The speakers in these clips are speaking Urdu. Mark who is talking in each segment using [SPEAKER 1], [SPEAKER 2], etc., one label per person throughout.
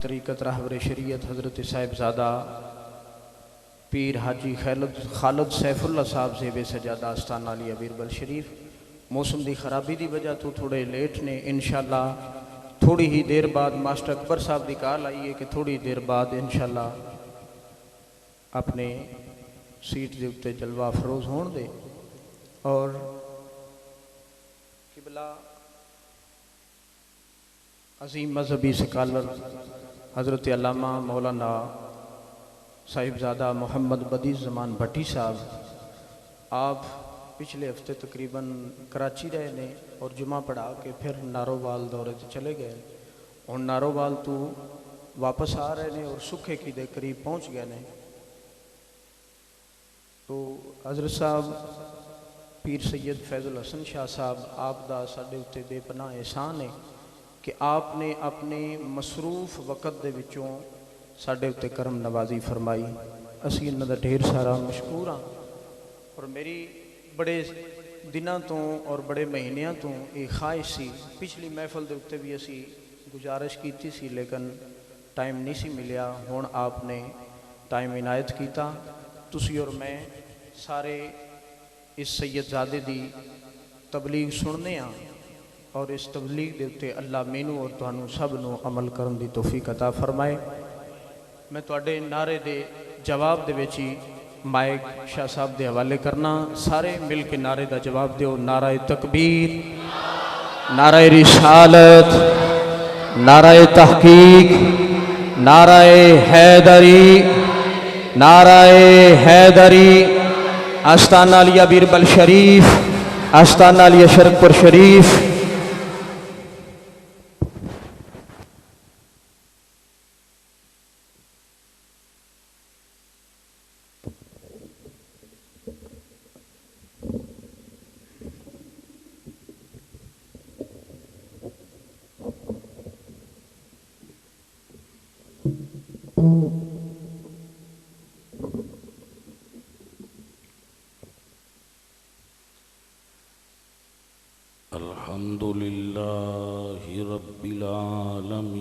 [SPEAKER 1] طریقت رہبر شریعت حضرت صاحبزادہ پیر حاجی خالد سیف اللہ صاحب زیب سجادہ آستان علی بیربل شریف موسم دی خرابی دی وجہ تو تھوڑے لیٹ نے انشاءاللہ تھوڑی ہی دیر بعد ماسٹر اکبر صاحب دی کال آئی ہے کہ تھوڑی دیر بعد انشاءاللہ اپنے سیٹ دے اتے جلوہ افروز ہون دے اور قبلہ عظیم مذہبی سکالر حضرت علامہ مولانا صاحبزادہ محمد بدیع زمان بھٹی صاحب آپ پچھلے ہفتے تقریباً کراچی رہے نے اور جمعہ پڑھا کے پھر نارووال دورے سے چلے گئے اور نارووال تو واپس آ رہے نے اور سکھے کی دے قریب پہنچ گئے نے تو حضرت صاحب پیر سید فیض الحسن شاہ صاحب آپ دا ساڈے اتے بے پناہ احسان ہے کہ آپ نے اپنے مصروف وقت دے وچوں ساڈے اتے کرم نوازی فرمائی اسی انہاں دا ڈھیر سارا مشکور ہاں اور میری بڑے دنوں تو اور بڑے مہینیاں تو یہ خواہش سی پچھلی محفل دے اتے بھی اسی گزارش کیتی سی لیکن ٹائم نہیں سی ملیا ہون آپ نے ٹائم عنایت کیتا تسی اور میں سارے اس سید زادے دی تبلیغ سننے ہاں اور اس تبلیغ دے اتے اللہ مینوں اور تانوں سب نو عمل کرن دی توفیق عطا فرمائے میں تواڈے نعرے دے جواب دے وچ ہی مائک شاہ صاحب دے حوالے کرنا سارے مل کے نعرے دا جواب دیو نعرہ تکبیر نعرہ رسالت نعرہ تحقیق نعرہ حیدری نعرہ حیدری آستانہ علیہ بیربل شریف آستانہ علیہ شرکپور شریف
[SPEAKER 2] الحمد للہ رب العالمین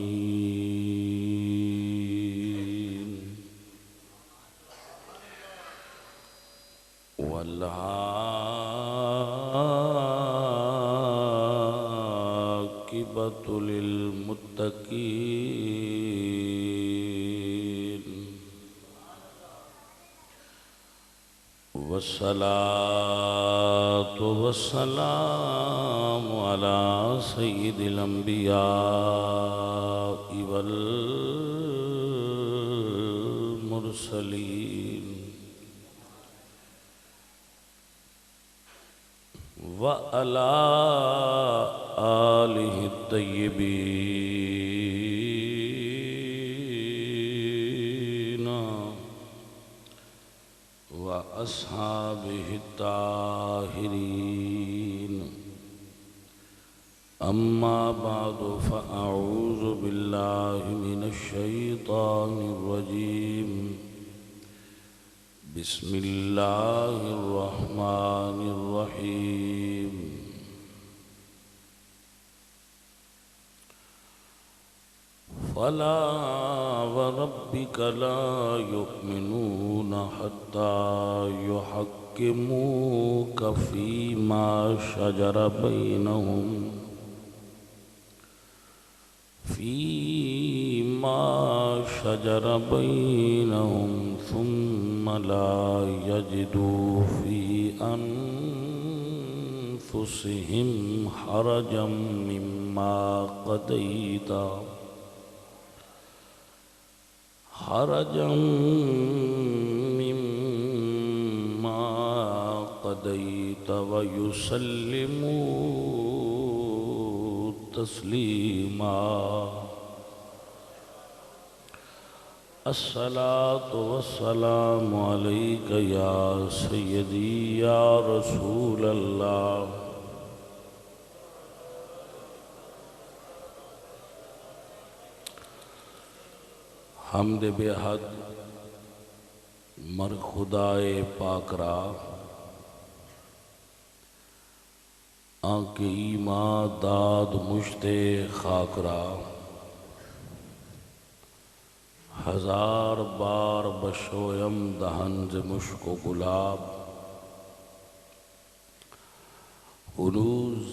[SPEAKER 2] والعاقبۃ للمتقین والصلاة والسلام على سید الانبیاء والمرسلین وعلى آلہ الطیبین وأصحابه الطاهرين أما بعد فأعوذ بالله من الشيطان الرجيم بسم الله الرحمن الرحيم فلا وربك لا يؤمنون حتى يحكموك فيما شجر بينهم ثم لا يجدوا في أنفسهم حرجا مما قضيت ويسلموا تسليما الصلاة والسلام عليك يا سيدي يا رسول الله حمد بے حد مر خدائے پاک را آنکہ ایما داد مشتے خاک را ہزار بار بشویم دہن ز مشک و گلاب ہنوز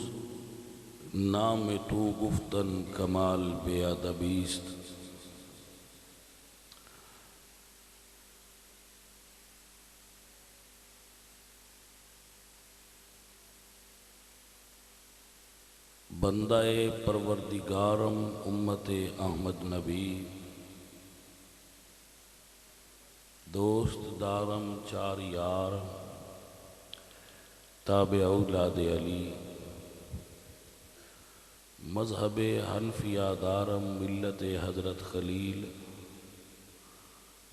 [SPEAKER 2] نام تو گفتن کمال بے ادبیست بندہ پروردگارم امت احمد نبی دوست دارم چار یار تابع اولاد علی مذہب حنفیہ دارم ملت حضرت خلیل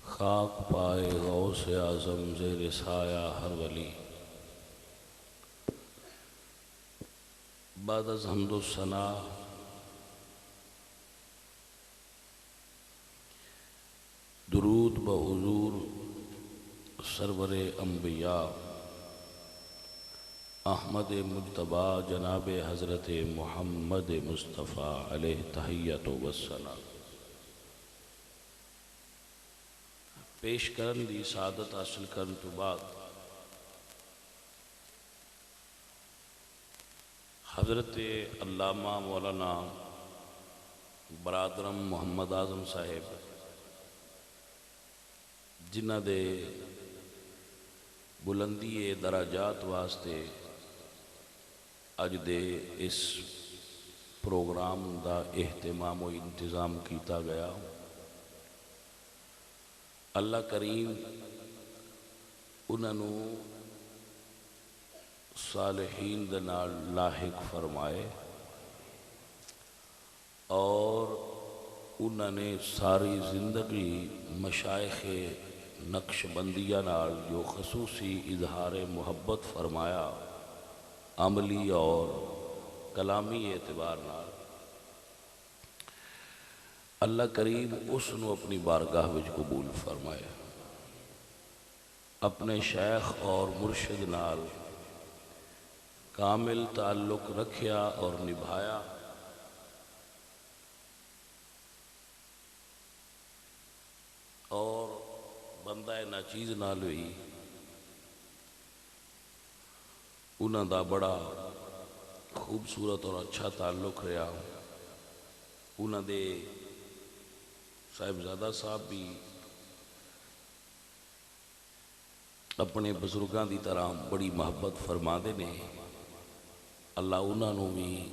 [SPEAKER 2] خاک پائے غوث اعظم زیر سایہ ہر ولی بعد از حمد و ثنا درود بحضور سرور انبیاء احمد مجتبی جناب حضرت محمد مصطفیٰ علیہ تحیت و ثنا پیش کرن دی سعادت حاصل کرن تو بعد حضرت علامہ مولانا برادرم محمد اعظم صاحب جنہ دے بلندی درجات واسطے اج دے اس پروگرام دا اہتمام و انتظام کیتا گیا اللہ کریم انہوں صالحین دے نال لاحق فرمائے اور انہوں نے ساری زندگی مشائخ نقش بندیہ نال جو خصوصی اظہار محبت فرمایا عملی اور کلامی اعتبار نال اللہ کریم اس نو اپنی بارگاہ وچ قبول فرمائے اپنے شیخ اور مرشد نال کامل تعلق رکھیا اور نبھایا اور بندہ ناچیز نال بھی انہاں دا بڑا خوبصورت اور اچھا تعلق رہا انہاں دے صاحبزادہ صاحب بھی اپنے بزرگاں دی طرح بڑی محبت فرما دے نے اللہ انہوں بھی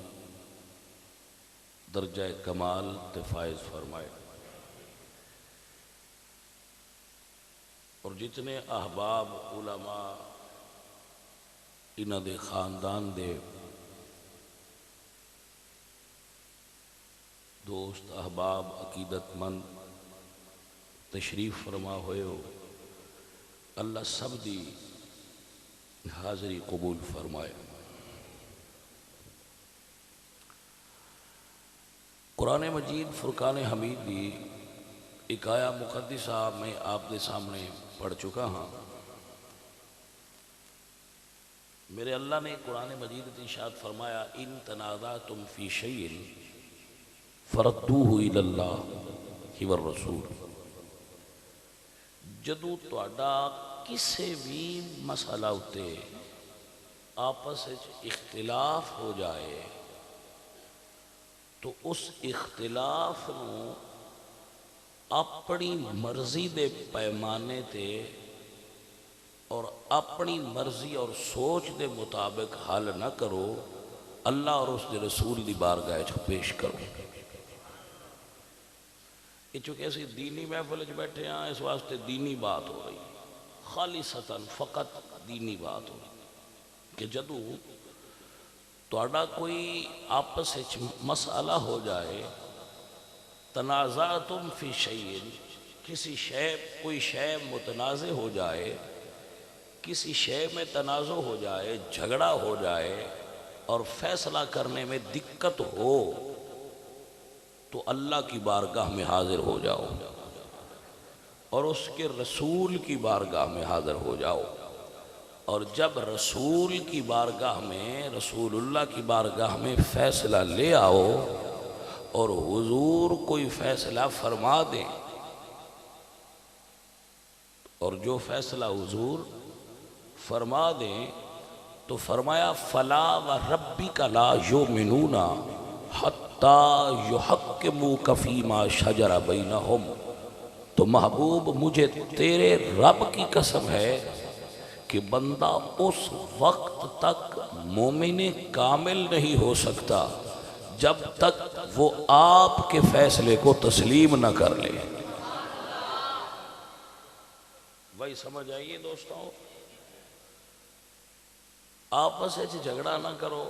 [SPEAKER 2] درجہ کمال تے فائز فرمائے اور جتنے احباب علماء انہاں دے خاندان دے دوست احباب عقیدت مند تشریف فرما ہوئے ہو اللہ سب دی حاضری قبول فرمائے قرآن مجید فرقان حمید بھی ایک آیا مقدسہ میں آپ دے سامنے پڑھ چکا ہاں میرے اللہ نے قرآن مجید ارشاد فرمایا ان تنازعتم فی شیء فردوہ الی اللہ والرسول جدو تہاڈا کسے بھی مسئلہ ہوتے آپس اختلاف ہو جائے تو اس اختلاف نو اپنی مرضی دے پیمانے تے اور اپنی مرضی اور سوچ دے مطابق حل نہ کرو اللہ اور اس دے رسول دی بارگاہ وچ پیش کرو یہ چونکہ ایسی دینی محفل وچ بیٹھے ہیں اس واسطے دینی بات ہو رہی خالصتاً فقط دینی بات ہو رہی کہ جدو تہاڈا کوئی آپس وچ مسئلہ ہو جائے تنازعتم فی شیء کسی شے کوئی شے متنازع ہو جائے کسی شے میں تنازع ہو جائے جھگڑا ہو جائے اور فیصلہ کرنے میں دقت ہو تو اللہ کی بارگاہ میں حاضر ہو جاؤ اور اس کے رسول کی بارگاہ میں حاضر ہو جاؤ اور جب رسول کی بارگاہ میں رسول اللہ کی بارگاہ میں فیصلہ لے آؤ اور حضور کوئی فیصلہ فرما دیں اور جو فیصلہ حضور فرما دیں تو فرمایا فلا وربک لا یؤمنون حتی یحکموک فیما شجر بینہم، تو محبوب مجھے تیرے رب کی قسم ہے کہ بندہ اس وقت تک مومن کامل نہیں ہو سکتا جب تک وہ آپ کے فیصلے کو تسلیم نہ کر لے۔ بھائی سمجھ آئیے دوستوں، آپس وچ جھگڑا نہ کرو،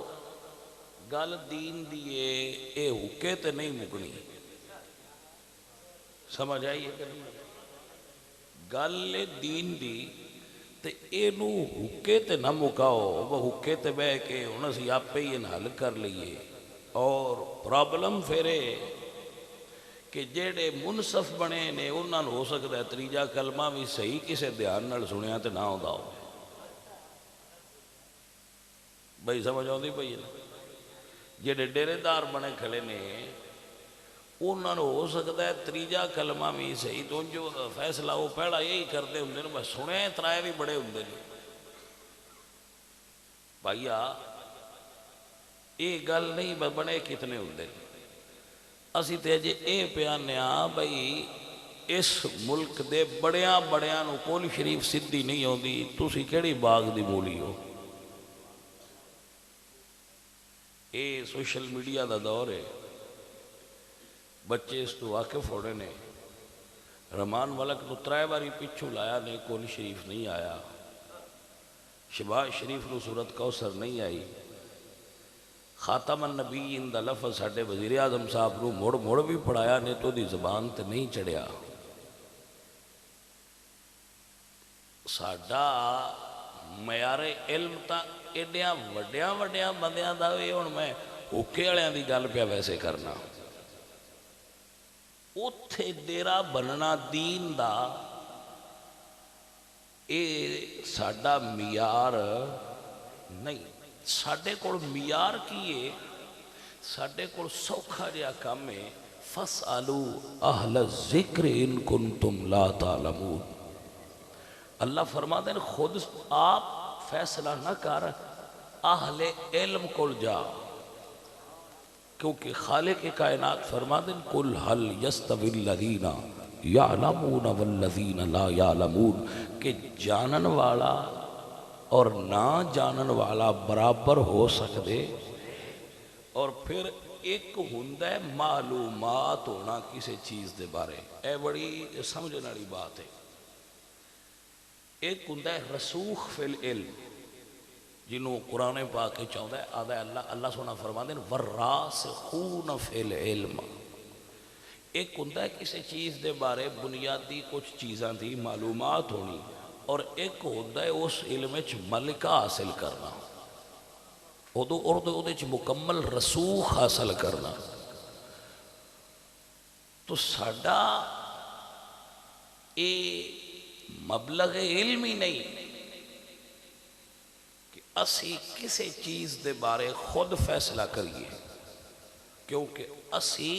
[SPEAKER 2] گل دین دیئے اے حکے تے نہیں مکنی، سمجھ آئیے کہ نہیں؟ گل دین دی تے اینو حکے تے نہ مکاؤ، وہ حکے تے بہ کے ہن اسی آپے ہی حل کر لئیے۔ اور پرابلم پھرے کہ جیڑے منصف بنے نے انہاں ہو سکتا ہے تریجا کلمہ بھی صحیح کسے دھیان نال سنیا تے نہ ہوندا ہو۔ بھائی سمجھ آؤندی پئی ہے؟ جیڑے ڈیرے دار بنے کھڑے نے انہاں ہو سکتا ہے تریجا کلمہ بھی صحیح، تو جو فیصلہ وہ پہلا یہی کرتے ہوں نے، میں سنے ترائے بھی بڑے ہوں نے۔ بھائیا یہ گل نہیں بنے کتنے ہوں نے، اسی تے جے اے پیانے بھائی اس ملک دے بڑیاں بڑیاں نو کول شریف سدھی نہیں ہوندی، تسی کیڑی باغ دی مولی ہو؟ اے سوشل میڈیا دا دور ہے، بچے اس تو واقف ہونے نے۔ رحمان ملک نو ترائے باری پچھو لایا نے، کول شریف نہیں آیا، شباز شریف نو سورت کوثر نہیں آئی، خاتم النبیین دا لفظ ساڈے وزیر اعظم صاحب نو مڑ مڑ بھی پڑھایا نے تو دی زبان تے نہیں چڑھیا۔ ساڈا معیار علم تا ایڈیاں وڈیاں وڈیاں بندیاں دا وی، ہن میں حکے والیاں دی گل پیا ویسے کرنا، اوتھے ڈیرا بننا دین دا اے ساڈا معیار نہیں۔ ساڈے کول معیار کی ہے؟ ساڈے کول سوکھا جہا کام ہے، فَاسْأَلُوا أَهْلَ الذِّكْرِ إِن كُنتُمْ لَا تَعْلَمُونَ۔ اللہ فرماتے ہیں خود آپ فیصلہ نہ کر، اہل علم کول جا، کیونکہ خالق کائنات فرماتے ہیں قُلْ هَلْ يَسْتَوِي الَّذِينَ يَعْلَمُونَ وَالَّذِينَ لَا يَعْلَمُونَ، کہ جانن والا اور نہ جانن والا برابر ہو سکتے؟ اور پھر ایک ہندہ ہے معلومات ہونا کسی چیز دے بارے، اے بڑی سمجھنے والی بات ہے۔ ایک ہندہ ہے رسوخ فی العلم، جنہوں قرآن پاک کے چاہتا ہے آدھا اللہ سونا فرماتے ہیں وَالرَّاسِخُونَ فِی الْعِلْمِ۔ ایک ہندہ ہے کسی چیز دے بارے بنیادی کچھ چیزاں دی معلومات ہونی، اور ایک ہوتا ہے اس علم وچ ملکہ حاصل کرنا، اردو مکمل رسوخ حاصل کرنا۔ تو ساڈا اے مبلغ علم ہی نہیں کہ اسی کسی چیز دے بارے خود فیصلہ کریے، کیونکہ اسی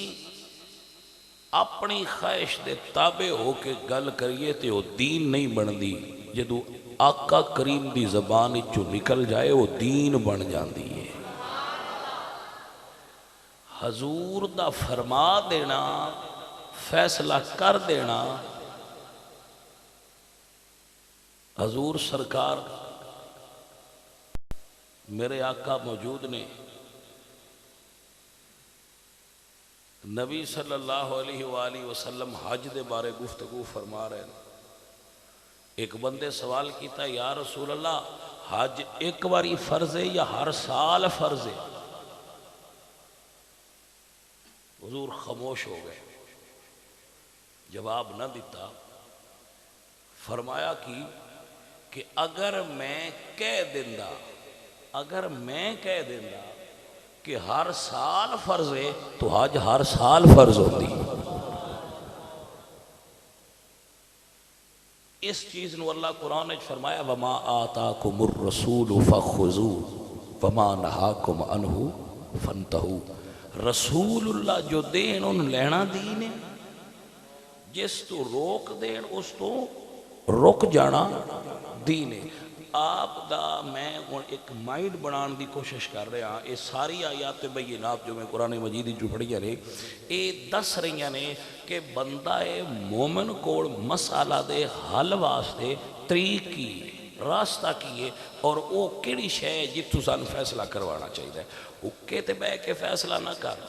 [SPEAKER 2] اپنی خواہش دے تابع ہو کے گل کریے تے وہ دین نہیں بندی، جدو آقا کریم دی زبان جو نکل جائے وہ دین بن جاندی ہے۔ حضور دا فرما دینا، فیصلہ کر دینا، حضور سرکار میرے آقا موجود نے، نبی صلی اللہ علیہ وآلہ وسلم حج دے بارے گفتگو فرما رہے ہیں۔ ایک بندے سوال کیتا یا رسول اللہ حج ایک باری فرض ہے یا ہر سال فرض ہے؟ حضور خاموش ہو گئے، جواب نہ دیتا۔ فرمایا کہ اگر میں کہہ دیندہ کہ ہر سال فرض ہے تو حج ہر سال فرض ہوتی۔ اس چیز نو اللہ قرآن نے فرمایا وَمَا آتَاكُمُ الرَّسُولُ فَخُذُوهُ وَمَا نَهَاكُمْ عَنْهُ فَانْتَهُوا۔ رسول اللہ جو دین ان لینا دین ہے، جس تو روک دین اس تو رک جانا دین ہے۔ آپ دا میں ایک مائنڈ بنان دی کوشش کر رہا ہاں، یہ ساری آیات بینات جو میں قرآن مجید جو پڑھیاں نے یہ دس رہی نے کہ بندہ مومن کوڑ مسئلہ دے حل واسطے طریق کی راستہ کیے اور وہ کیڑی شے جتوں سان فیصلہ کروانا چاہیے، اکے تے بہ کے فیصلہ نہ کر،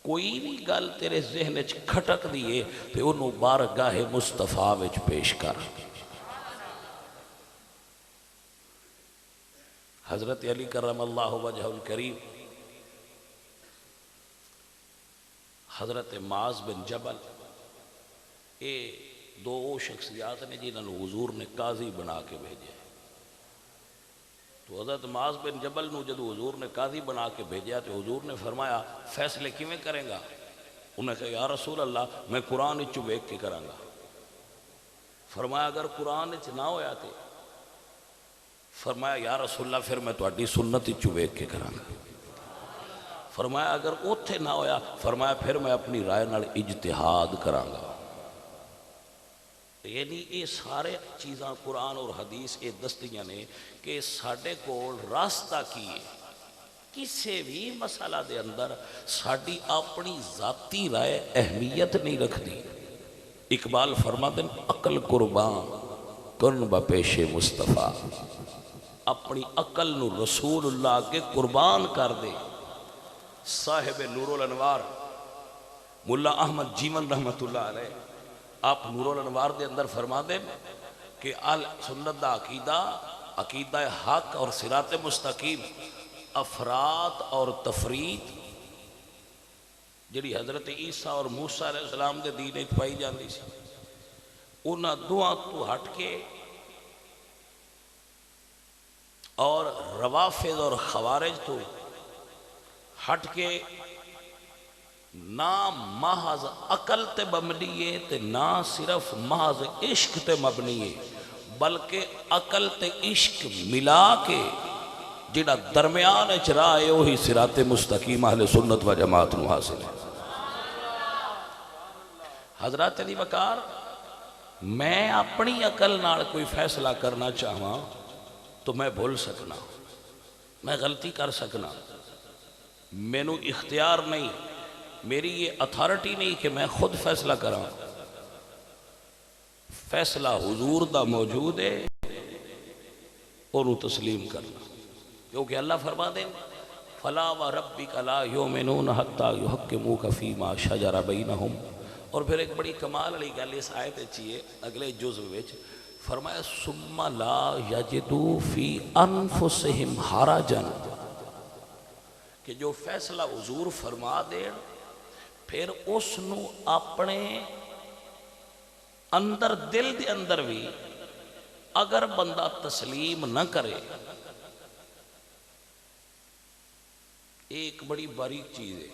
[SPEAKER 2] کوئی بھی گل تیرے ذہن وچ کھٹک دیے تے انہوں بارگاہ مصطفیٰ وچ پیش کر۔ حضرت علی کرم اللہ وجہ الکریم، حضرت معاذ بن جبل، یہ دو شخصیات نے جنہوں حضور نے قاضی بنا کے بھیجے۔ تو حضرت معاذ بن جبل نو جدو حضور نے قاضی بنا کے بھیجا تو حضور نے فرمایا فیصلے کیویں کریں گا؟ انہوں نے کہا یا رسول اللہ میں قرآن وچ ویکھ کے کراں گا۔ فرمایا اگر قرآن وچ نہ ہویا تے؟ فرمایا یا رسول اللہ پھر میں تہاڈی سنت وچ ویکھ کے کراں گا۔ فرمایا اگر اوتھے نہ ہویا؟ فرمایا پھر میں اپنی رائے نال اجتہاد کراں گا۔ یعنی یہ سارے چیزاں قرآن اور حدیث یہ دستیاں نے کہ ساڈے کول راستہ کی ہے، کسی بھی مسئلہ دے اندر ساڈی اپنی ذاتی رائے اہمیت نہیں رکھتی۔ اقبال فرماتے ہیں عقل قربان کرن با پیش مصطفیٰ، اپنی عقل نو رسول اللہ کے قربان کر دے۔ صاحب نور الانوار ملا احمد جیون رحمت اللہ علیہ آپ نور الانوار دے اندر فرما دیں کہ سنت دا عقیدہ حق اور صراط مستقیم، افراد اور تفرید جڑی حضرت عیسیٰ اور موسیٰ علیہ السلام دے دین وچ پائی جاندی سی، انہاں دوہاں تو ہٹ کے اور روافض اور خوارج تو ہٹ کے نہ محض عقل تے مبنی ہے تے نہ صرف محض عشق تے مبنی ہے، بلکہ عقل تے عشق ملا کے جڑا درمیان راہ ہے وہی صراط مستقیم اہل سنت و جماعت نو حاصل ہے۔ حضرات علی وقار، میں اپنی عقل نال کوئی فیصلہ کرنا چاہواں تو میں بھول سکنا، میں غلطی کر سکنا، مینوں اختیار نہیں، میری یہ اتھارٹی نہیں کہ میں خود فیصلہ کراں۔ فیصلہ حضور دا موجود ہے اور وہ تسلیم کرنا، کیونکہ اللہ فرما دیں فلا وربک لا یؤمنون حتی یحکموک فیما شجر بینہم۔ اور پھر ایک بڑی کمال والی گل اس آیت چاہیے اگلے جزء وچ فرمایا ثم لا یجدوا فی انفسہم حرجا، کہ جو فیصلہ حضور فرما دیں پھر اس نو اپنے اندر دل دے اندر بھی اگر بندہ تسلیم نہ کرے، ایک بڑی باریک چیز ہے،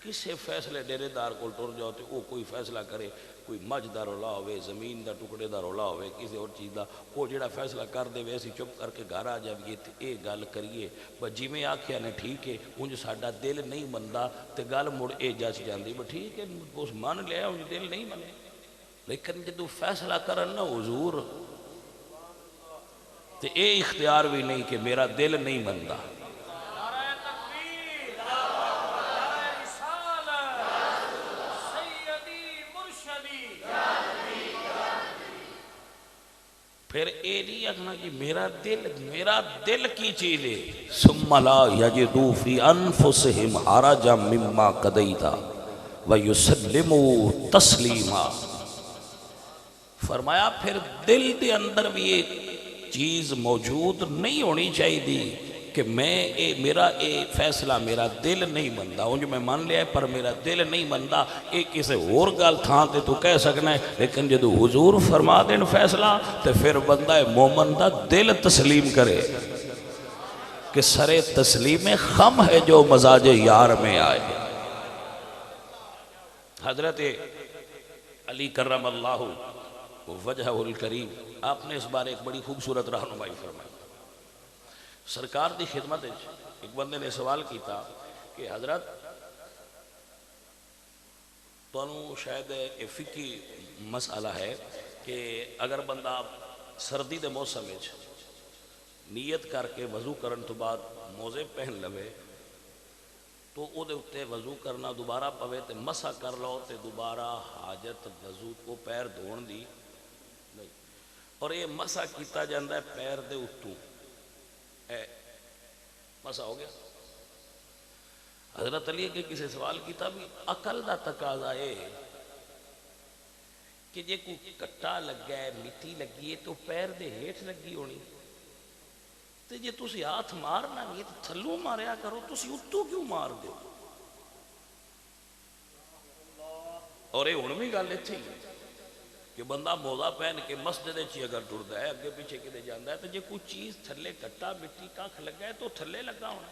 [SPEAKER 2] کسے فیصلے ڈیرے دار کو ٹر جاؤ تو وہ کوئی فیصلہ کرے، کوئی مجھ دا رولا ہوئے، زمین دا ٹکڑے دا رولا ہوئے، کسی اور چیز دا، وہ جڑا فیصلہ کر دے ویسی چپ کر کے گھر آ جائے یہ گل کریے بس جی میں آکھیا نے ٹھیک ہے، انج ساڈا دل نہیں مندا تے گل مڑ اے جچ جاندی بس ٹھیک ہے اس مان لیا انج دل نہیں منے، لیکن جدو فیصلہ کرن نا حضور تے اے اختیار بھی نہیں کہ میرا دل نہیں مندا۔ پھر اے نہیں آکھنا کہ میرا دل کی چیز ہے، ثم لا یجدوا فی انفسہم حرجا مما قضیت ویسلموا تسلیما۔ فرمایا پھر دل دے اندر بھی ایک چیز موجود نہیں ہونی چاہیے کہ میرا فیصلہ میرا دل نہیں مندا، انج میں مان لیا ہے پر میرا دل نہیں مندا، ایک کسی اور گل تھان تے تو کہہ سکنا ہے، لیکن جدو حضور فرما دین فیصلہ تو پھر بندہ مومن دا دل تسلیم کرے کہ سر تسلیم خم ہے جو مزاج یار میں آئے۔ حضرت علی کرم اللہ وجہ الکریم آپ نے اس بار ایک بڑی خوبصورت رہنمائی فرمائی۔ سرکار دی خدمت ایک بندے نے سوال کیتا کہ حضرت تو شاید فقہی مسئلہ ہے کہ اگر بندہ سردی دے موسم وچ نیت کر کے وضو کرن تو بعد موزے پہن لوے تو او دے اتے وضو کرنا دوبارہ پوے تے مسح کر لو تے دوبارہ حاجت وضو کو پیر دھون دی نہیں. اور یہ مسح کیتا جاندہ ہے پیر دے اتوں. اے مسح ہو گیا. حضرت علی کے کسی سوال کیتا بھی عقل دا تقاضا ہے کہ جے کوئی کٹا لگا ہے مٹی لگی ہے تو پیر دے ہیٹھ لگی ہونی تے جے تسی ہاتھ مارنا نہیں تو تھلوں ماریا کرو تسی اتو کیوں مار دو. اور یہ ہن بھی گل اتھی کہ بندہ موزہ پہن کے مسجد چی اگر ٹردا ہے اگے پیچھے کدے جاندا ہے تو جے کوئی چیز تھلے کٹا مٹی کھ لگا ہے تو تھلے لگا ہونا.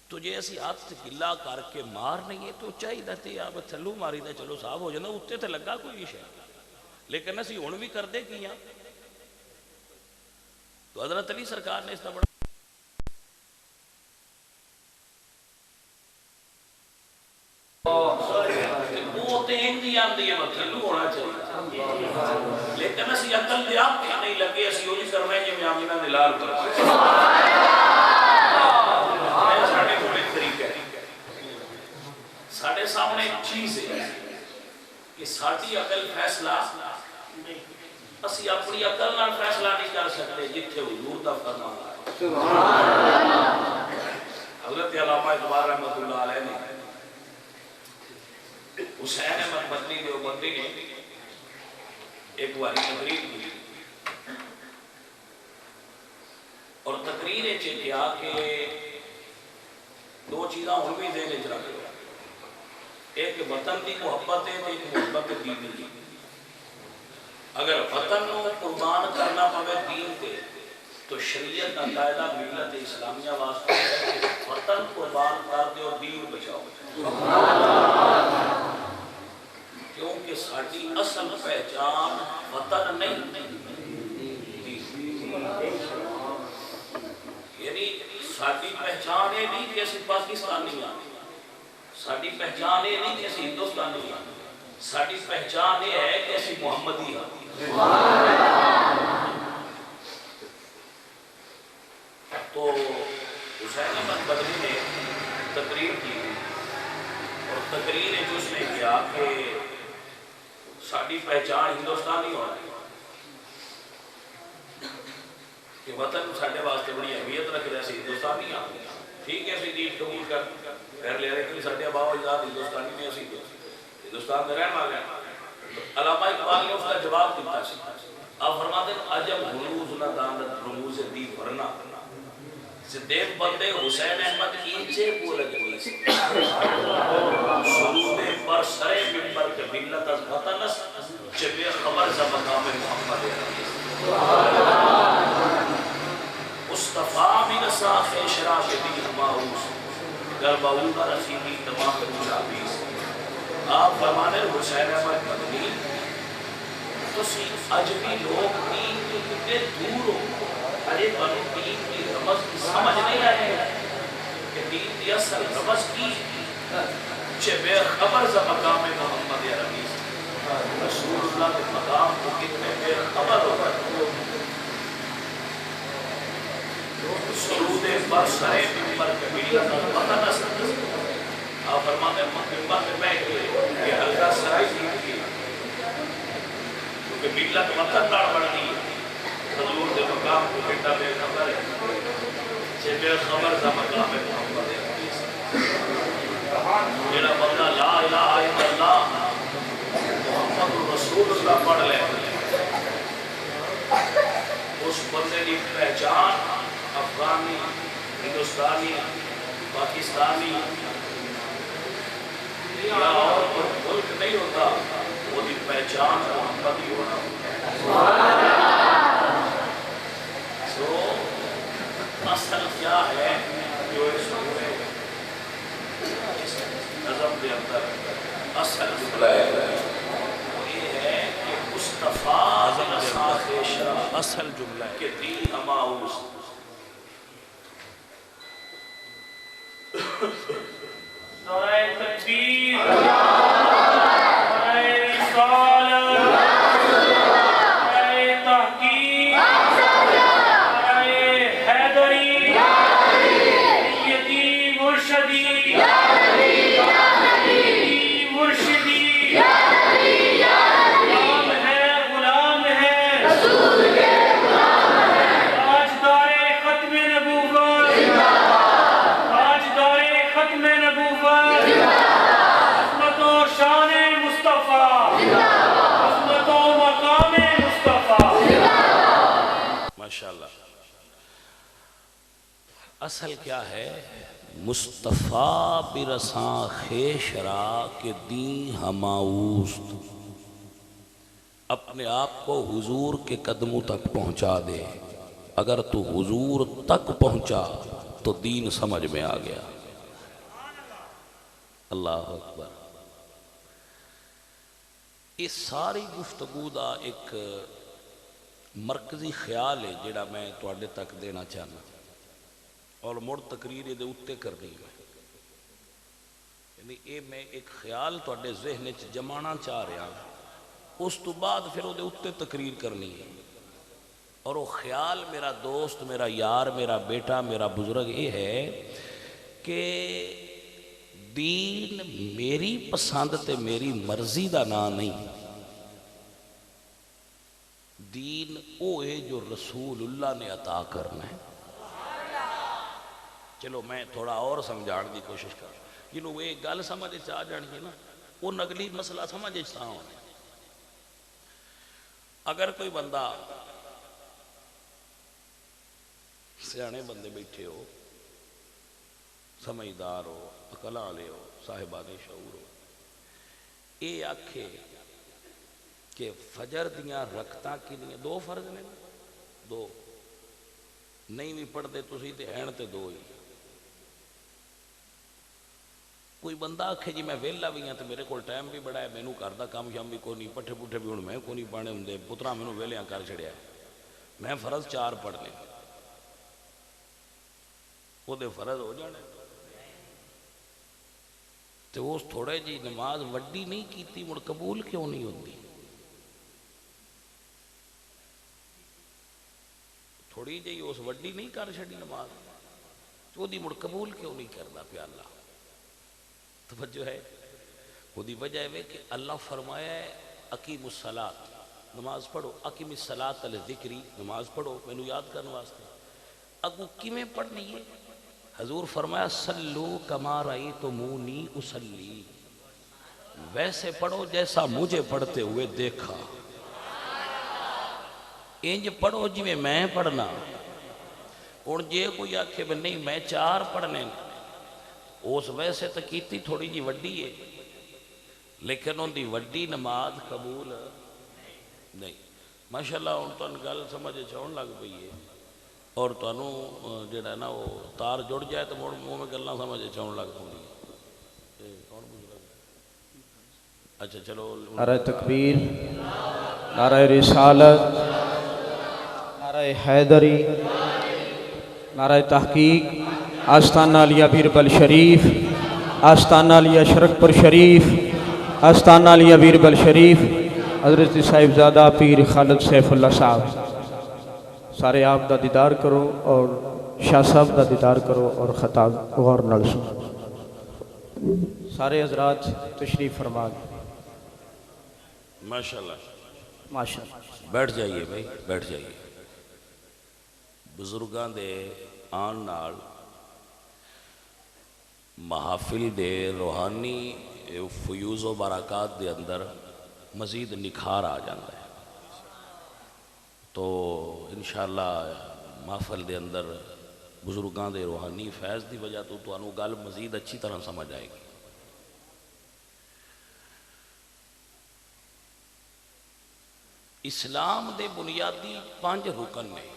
[SPEAKER 2] تو جے اسی ہاتھ سے گلا کر کے مار نہیں ہے تو چاہیے تے آپ تھلو ماری دا چلو صاف ہو جانا اتنے تے لگا کوئی شے لیکن اسی ہن بھی کردے کی ہاں. تو حضرت علی سرکار نے اس کا بڑا لیکن اسی عقل دے آپ کے نہیں لگے اسی وہی کرنا ہے جی آمینہ نے لال کر ساڑھے کو ایک طریقہ ہے. ساڑھے سامنے ایک چیز ہے کہ ساڑھی عقل فیصلہ اسی اپنی عقل نال فیصلہ نہیں کر سکتے جتھے حضور دا فرمان ہے. حضرت علامہ اقبال رحمۃ اللہ علیہ نے حسین احمد مدنی دیوبندی نے ایک باری تقریر کی اور تقریر کیا کہ دو چیزاں ہن بھی ذہن وچ رکھ لو. ایک وطن کی محبت ہے ایک محبت دین کی. اگر وطن کو قربان کرنا پوے دین تے تو شریعت کا قاعدہ ملت اسلامیہ واسطے ہے کہ وطن قربان کر دے اور دین بچاؤ. کیونکہ ساڈی اصل پہچان وطن نہیں یعنی ساڈی پہچان یہ نہیں کہ اسی پاکستانی ہیں. ساڈی پہچان یہ نہیں کہ اسی ہندوستانی ہیں. ساڈی پہچان یہ ہے کہ اسی محمدی ہیں. تو حسین احمد مدنی نے تقریر کی اور تقریر جو اس نے کیا کہ ساڈی پہچان ہندوستانی ہونا کہ وطن ساڈے واسطے بڑی اہمیت رکھ رہے سی ہندوستانی ہاں. ٹھیک ہے اسی دین قبول کر لیا لیکن ساڈے آبا و اجداد ہندوستانی نے اسی ہندوستان میں رہن والے ہیں. علامہ اقبال نے اس کا جواب دیتا سی. آپ فرماتے ہیں عجب غلوظ نہ دانت رموز دی ورنہ صدیق بندے حسین احمد اینچے کو لگنی سی سرود پر سرے ممبر کے ملت از وطنس چبے خبر ز مقام محمد مصطفیٰ من ساخ شراف دیر ماؤس گر باؤنا رسیدی تمام مشابیس. آپ فرمانے حسین احمد مدنی تو سی عجبی لوگ دین کے کتنے دور ہو ارے بنو دین کی رمض کی سمجھ نہیں آئے کہ دین کی اصل رمض کی چھے بے خبر ز مقام محمد عربیس رسول اللہ کے مقام کو کتنے بے خبر ہو گئے. سرود پر سرے ممبر کے ملت از وطنس آپ فرماتے ہیں ممبر میں بیٹھ کے کہ حلقہ سرائی دین کی کیونکہ ملت وطن نار بڑھنی حضور دے مقام کو بیٹا بے خبر ہے چھے بے خبر ز مقام محمد عربیس. جیڑا بندہ لا الہ الا اللہ محمد رسول اللہ پڑھ لے اس بندے کی پہچان افغانی ہندوستانی پاکستانی یا اور ملک نہیں ہوتا وہ دی پہچان محمدی ہونا سو اصل کیا ہے جو اس میں نظم کے اندر اصل جملہ ہے وہ یہ ہے کہ مصطفیٰ من ساخ شراف اصل جملہ ہے کہ دین ہماؤس
[SPEAKER 3] نعرہ تکبیر نعرہ رسالت
[SPEAKER 2] ماشاءاللہ. اصل کیا ہے؟ مصطفیٰ برساں خیش را کے دین ہماؤست. اپنے آپ کو حضور کے قدموں تک پہنچا دے. اگر تو حضور تک پہنچا تو دین سمجھ میں آ گیا. اللہ اکبر. اس ساری گفتگو دا ایک مرکزی خیال ہے جڑا میں تواڈے تک دینا چاہنا اور مڑ تقریر دے اتے کرنی ہے. یعنی اے میں ایک خیال تواڈے ذہن وچ جمانا چاہ رہا ہوں، اس تو بعد پھر دے اتے تقریر کرنی ہے. اور وہ خیال میرا دوست، میرا یار، میرا بیٹا، میرا بزرگ یہ ہے کہ دین میری پسند تے میری مرضی دا نام نہیں. دین وہ ہے جو رسول اللہ نے عطا کرنا ہے. چلو میں تھوڑا اور سمجھان دی کوشش کر. جنہوں وہ ایک گل سمجھ آ جانی ہے نا، وہ نگلی مسئلہ سمجھ ہونا. اگر کوئی بندہ سیانے بندے بیٹھے ہو، سمجھدار ہو، عقل والے ہو، صاحبان شعور ہو، یہ آکھے کہ فجر دیاں رکعتاں کنیاں؟ دو فرض نے، دو. نہیں بھی پڑھتے تسی تے ہیں تے دو ہی. کوئی بندہ آکھے جی میں ویلا بھی ہاں تے میرے کول ٹائم بھی بڑا ہے، مینوں گھر دا کام شام بھی کوئی نہیں، پٹھے پٹھے بھی ہن میں کوئی نہیں پانے ہوندے، پترا مینوں ویلیاں کر چھڑیا ہے، میں فرض 4 پڑھنے، وہ دے فرض ہو جانے. تے اس تھوڑے جی نماز وڈی نہیں کیتی، مڑ قبول کیوں نہیں ہوندی؟ تھوڑی جی اس وڈی نہیں کر چھڑی نماز، وہ دی مڑ قبول کیوں نہیں کردا پیا اللہ؟ توجہ ہے؟ وہ دی وجہ ہے کہ اللہ فرمایا ہے اقیم الصلاۃ، نماز پڑھو. اقیم الصلاۃ لذکری، نماز پڑھو مینوں یاد کرنے واسطے. اگو کیویں پڑھنی ہے؟ حضور فرمایا صلو کما رأیتمونی اصلی، ویسے پڑھو جیسا مجھے پڑھتے ہوئے دیکھا. انج پڑھو جی میں پڑھنا. اور جے کوئی آکھے بھی نہیں میں 4 پڑھنے، اس ویسے تو کیتی تھوڑی جی وڈی ہے، لیکن ان دی وڈی نماز قبول نہیں. ماشاءاللہ ہن تن گل سمجھ چون لگ پئی ہے، اور تانوں جڑا نا وہ تار جڑ جائے تو مڑ منہ میں گلاں سمجھ چون لگ پئی. کون گزرا؟ اچھا چلو.
[SPEAKER 1] نعرہ تکبیر، نعرہ رسالت، نعرہ حیدری، نعرہ تحقیق. آستانہ علیہ بیربل شریف، آستانہ علیہ شرکپور شریف، آستانہ علیہ بیربل شریف، حضرت صاحبزادہ پیر خالد سیف اللہ صاحب. سارے آپ دا دیدار کرو اور شاہ صاحب دا دیدار کرو اور خطاب غور نال سنو. سارے حضرات تشریف فرما.
[SPEAKER 2] ماشاءاللہ.
[SPEAKER 1] ماشاءاللہ.
[SPEAKER 2] بیٹھ جائیے بھائی، بیٹھ جائیے. بزرگاں دے آن نال محافل دے روحانی فیوز و برکات دے اندر مزید نکھار آ جاتا ہے. تو انشاءاللہ محفل دے اندر بزرگاں دے روحانی فیض دی وجہ تو انہوں گل مزید اچھی طرح سمجھ آئے گی. اسلام دے بنیادی 5 رکن نے.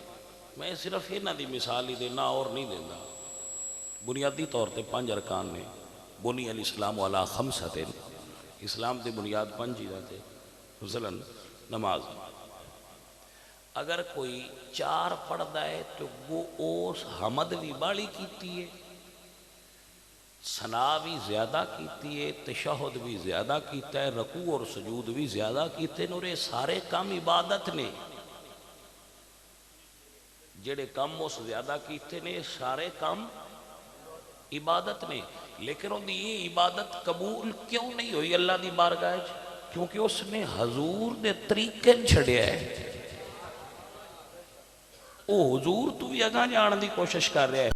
[SPEAKER 2] میں صرف انہاں دی مثال ہی دینا اور نہیں دینا. بنیادی طور تے 5 ارکان نے. بنی الاسلام علی 5، اسلام دی بنیاد 5 چیزاں تے. مثلاً نماز. اگر کوئی 4 پڑھدا ہے تو وہ اس حمد بھی بالی کیتی ہے، ثنا بھی زیادہ کیتی ہے، تشہد بھی زیادہ کیتا ہے، رکوع اور سجود بھی زیادہ کیتے ہیں. اور یہ سارے کام عبادت نے. جڑے کام اس زیادہ کیتے نے سارے کام عبادت نے. لیکن ان دی یہ عبادت قبول کیوں نہیں ہوئی اللہ دی بارگاہ وچ؟ کیونکہ اس نے حضور دے طریقے چھڑیا ہے. وہ حضور تو بھی اگاں جان دی کوشش کر رہا ہے.